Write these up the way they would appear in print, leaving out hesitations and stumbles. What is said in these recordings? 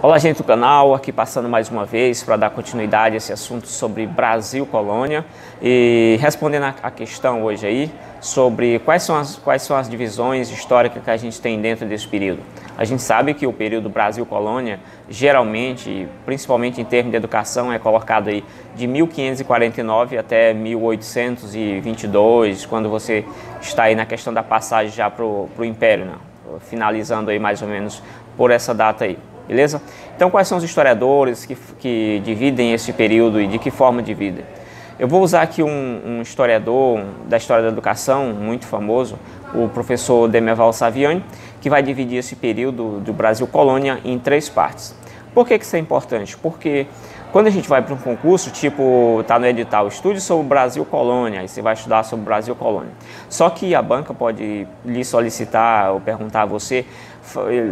Olá, gente do canal, aqui passando mais uma vez para dar continuidade a esse assunto sobre Brasil Colônia e respondendo a questão hoje aí sobre quais são as divisões históricas que a gente tem dentro desse período. A gente sabe que o período Brasil Colônia, geralmente, principalmente em termos de educação, é colocado aí de 1549 até 1822, quando você está aí na questão da passagem já para o Império, né? Finalizando aí mais ou menos por essa data aí. Beleza? Então, quais são os historiadores que dividem esse período e de que forma dividem? Eu vou usar aqui um historiador da história da educação, muito famoso, o professor Demerval Saviani, que vai dividir esse período do Brasil Colônia em 3 partes. Por que isso é importante? Porque quando a gente vai para um concurso, tipo, está no edital, estude sobre o Brasil Colônia, aí você vai estudar sobre o Brasil Colônia. Só que a banca pode lhe solicitar ou perguntar a você,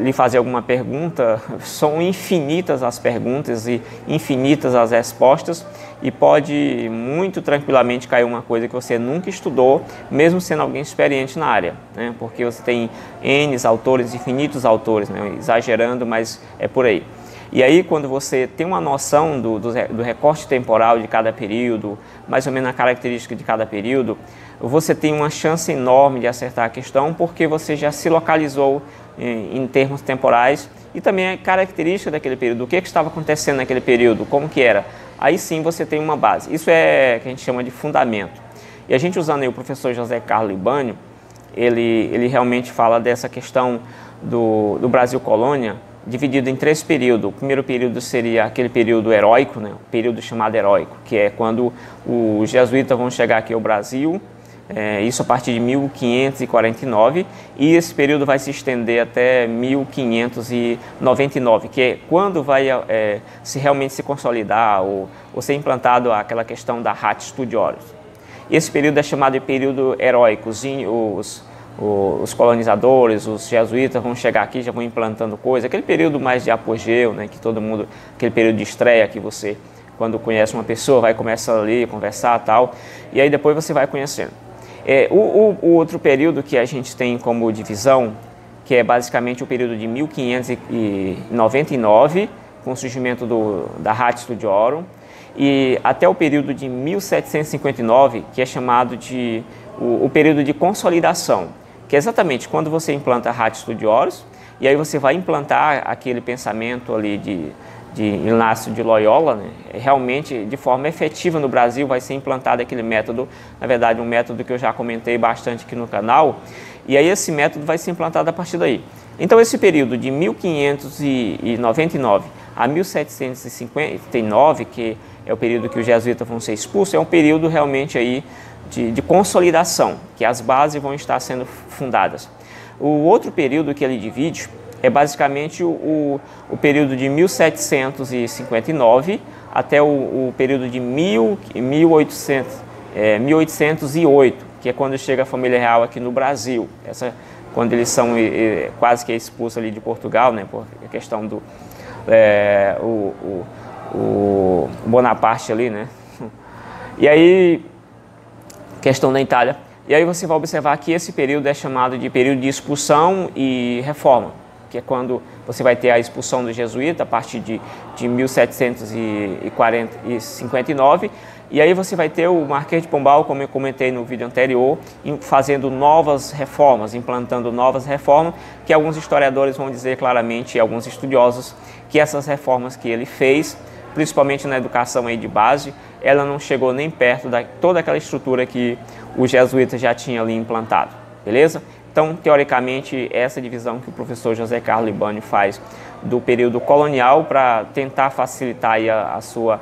lhe fazer alguma pergunta, são infinitas as perguntas e infinitas as respostas e pode muito tranquilamente cair uma coisa que você nunca estudou, mesmo sendo alguém experiente na área, né? Porque você tem N autores, infinitos autores, né? Exagerando, mas é por aí. E aí, quando você tem uma noção do recorte temporal de cada período, mais ou menos a característica de cada período, você tem uma chance enorme de acertar a questão, porque você já se localizou em termos temporais e também a característica daquele período, o que estava acontecendo naquele período, como que era. Aí sim você tem uma base. Isso é que a gente chama de fundamento. E a gente usando aí o professor José Carlos Libânio, ele realmente fala dessa questão do Brasil Colônia, dividido em 3 períodos. O primeiro período seria aquele período heróico, né? O período chamado heróico, que é quando os jesuítas vão chegar aqui ao Brasil, isso a partir de 1549, e esse período vai se estender até 1599, que é quando vai se realmente se consolidar ou ser implantado aquela questão da Ratio Studiorum. Esse período é chamado de período heróico. Os colonizadores, os jesuítas vão chegar aqui, já vão implantando coisas, aquele período mais de apogeu, né, que todo mundo, aquele período de estreia que você, quando conhece uma pessoa, vai começar ali, conversar e tal, e aí depois você vai conhecendo. O outro período que a gente tem como divisão, que é basicamente o período de 1599, com o surgimento da Ratio Studiorum, e até o período de 1759, que é chamado de o período de consolidação, que é exatamente quando você implanta a Ratio Studiorum, e aí você vai implantar aquele pensamento ali de Inácio de Loyola, né? Realmente de forma efetiva no Brasil vai ser implantado aquele método, na verdade um método que eu já comentei bastante aqui no canal, e aí esse método vai ser implantado a partir daí. Então esse período de 1599 a 1759, que é o período que os jesuítas vão ser expulsos, é um período realmente aí de consolidação, que as bases vão estar sendo fundadas. O outro período que ele divide é basicamente o período de 1759 até o período de 1808, que é quando chega a família real aqui no Brasil. Quando eles são quase que expulsos ali de Portugal, né, por questão do o Bonaparte ali, né? E aí, questão da Itália. E aí você vai observar que esse período é chamado de período de expulsão e reforma, que é quando você vai ter a expulsão do jesuíta a partir de 1759, e aí você vai ter o Marquês de Pombal, como eu comentei no vídeo anterior, fazendo novas reformas, implantando novas reformas, que alguns historiadores vão dizer claramente, e alguns estudiosos, que essas reformas que ele fez, principalmente na educação aí de base, ela não chegou nem perto de toda aquela estrutura que os jesuítas já tinham ali implantado, beleza? Então, teoricamente, essa divisão que o professor José Carlos Libânio faz do período colonial para tentar facilitar aí a sua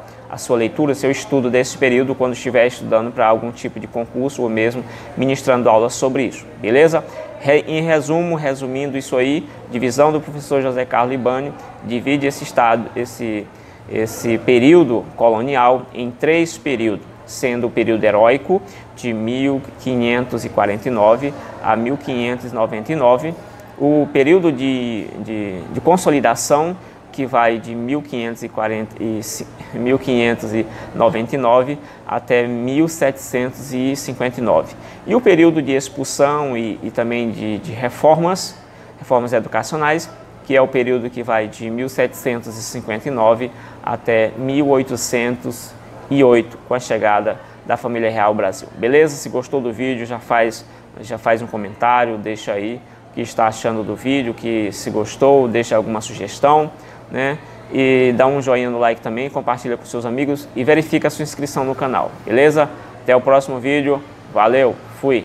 leitura, seu estudo desse período quando estiver estudando para algum tipo de concurso ou mesmo ministrando aulas sobre isso, beleza? Em resumo, resumindo isso aí, divisão do professor José Carlos Libânio divide esse período colonial em 3 períodos, sendo o período heróico de 1549 a 1599, o período de consolidação que vai de 1599 até 1759, e o período de expulsão e também de reformas educacionais que é o período que vai de 1759 até 1808, com a chegada da família real ao Brasil. Beleza? Se gostou do vídeo, já faz um comentário, deixa aí o que está achando do vídeo, que se gostou, deixa alguma sugestão, né? E dá um joinha no like também, compartilha com seus amigos e verifica a sua inscrição no canal, beleza? Até o próximo vídeo, valeu, fui!